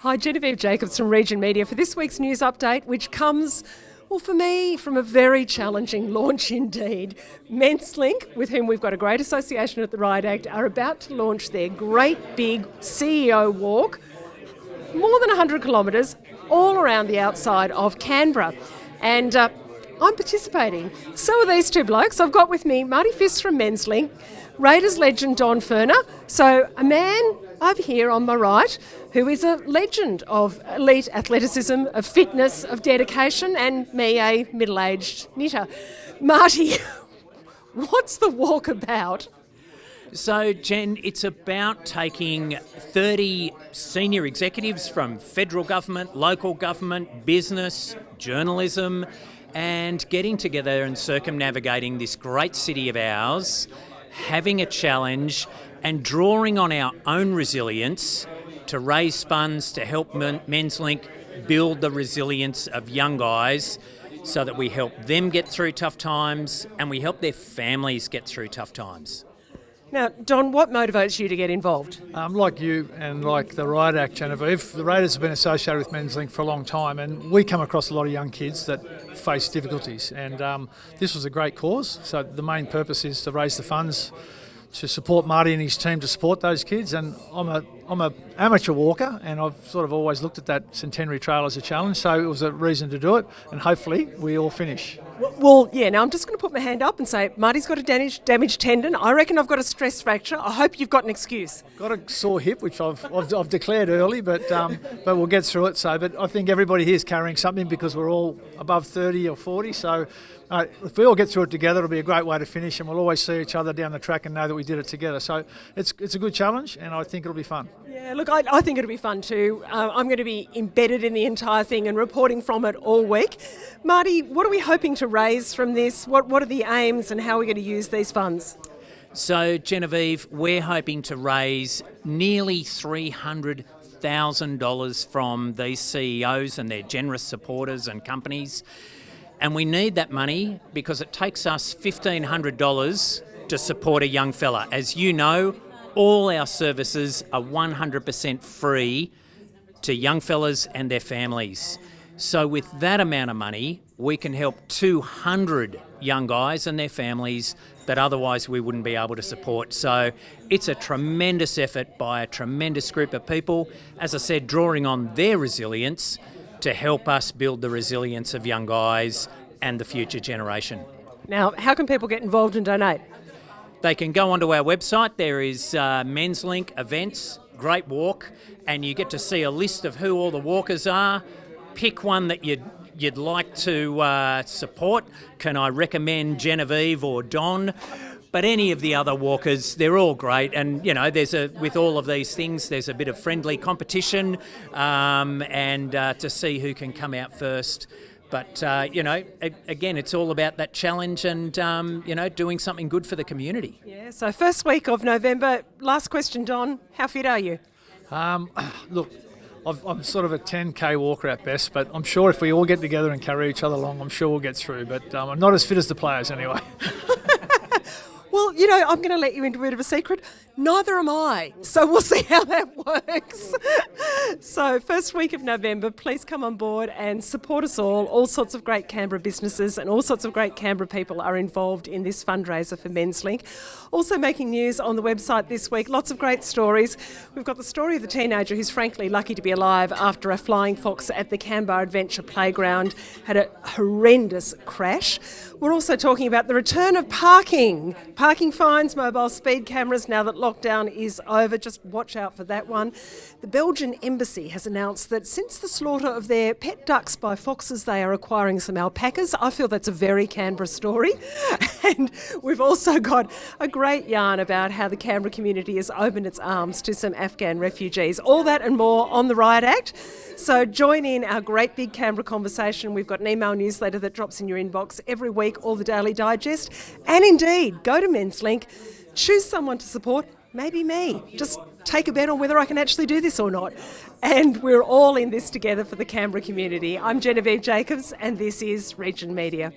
Hi, Genevieve Jacobs from Region Media for this week's news update, which comes, well, for me, from a very challenging launch indeed. Menslink, with whom we've got a great association at the Riot Act, are about to launch their great big CEO walk, more than 100 kilometres, all around the outside of Canberra. And I'm participating. So are these two blokes. I've got with me Marty Fist from Menslink, Raiders legend Don Furner, so a man over here on my right who is a legend of elite athleticism, of fitness, of dedication, and me, a middle-aged knitter. Marty, what's the walk about? So, Jen, it's about taking 30 senior executives from federal government, local government, business, journalism, and getting together and circumnavigating this great city of ours, having a challenge and drawing on our own resilience to raise funds to help Menslink build the resilience of young guys so that we help them get through tough times and we help their families get through tough times. Now, Don, what motivates you to get involved? Like you and like the Riot Act, Genevieve, the Raiders have been associated with Menslink for a long time, and we come across a lot of young kids that face difficulties, and this was a great cause. So the main purpose is to raise the funds to support Marty and his team to support those kids. And I'm a amateur walker, and I've sort of always looked at that Centenary Trail as a challenge, so it was a reason to do it, and hopefully we all finish. Well, yeah, now I'm just going to put my hand up and say, Marty's got a damaged tendon. I reckon I've got a stress fracture. I hope you've got an excuse. Got a sore hip, which I've declared early, but we'll get through it. So, but I think everybody here is carrying something because we're all above 30 or 40. So if we all get through it together, it'll be a great way to finish, and we'll always see each other down the track and know that we did it together. So it's a good challenge, and I think it'll be fun. Yeah, look, I think it'll be fun too. I'm going to be embedded in the entire thing and reporting from it all week. Marty, what are we hoping to raise from this? What are the aims and how are we going to use these funds? So, Genevieve, we're hoping to raise nearly $300,000 from these CEOs and their generous supporters and companies. And we need that money because it takes us $1,500 to support a young fella. As you know, all our services are 100% free to young fellas and their families. So with that amount of money, we can help 200 young guys and their families that otherwise we wouldn't be able to support. So it's a tremendous effort by a tremendous group of people, as I said, drawing on their resilience to help us build the resilience of young guys and the future generation. Now, how can people get involved and donate? They can go onto our website. There is Menslink events, great walk, and you get to see a list of who all the walkers are. Pick one that you'd like to support. Can I recommend Genevieve or Don? But any of the other walkers, they're all great. And, you know, with all of these things, there's a bit of friendly competition and to see who can come out first. But, again, it's all about that challenge and, doing something good for the community. Yeah, so first week of November. Last question, Don. How fit are you? Look, I'm sort of a 10K walker at best, but I'm sure if we all get together and carry each other along, I'm sure we'll get through. But I'm not as fit as the players anyway. Well, I'm going to let you into a bit of a secret. Neither am I. So we'll see how that works. So first week of November, please come on board and support us all. All sorts of great Canberra businesses and all sorts of great Canberra people are involved in this fundraiser for Menslink. Also making news on the website this week, lots of great stories. We've got the story of the teenager who's frankly lucky to be alive after a flying fox at the Canberra Adventure Playground had a horrendous crash. We're also talking about the return of parking fines, mobile speed cameras now that lockdown is over. Just watch out for that one. The Belgian embassy has announced that since the slaughter of their pet ducks by foxes, they are acquiring some alpacas. I feel that's a very Canberra story. And we've also got a great yarn about how the Canberra community has opened its arms to some Afghan refugees. All that and more on the Riot Act. So join in our great big Canberra conversation. We've got an email newsletter that drops in your inbox every week, all the Daily Digest. And indeed, go to Menslink, choose someone to support, maybe me. Just take a bet on whether I can actually do this or not. And we're all in this together for the Canberra community. I'm Genevieve Jacobs, and this is Region Media.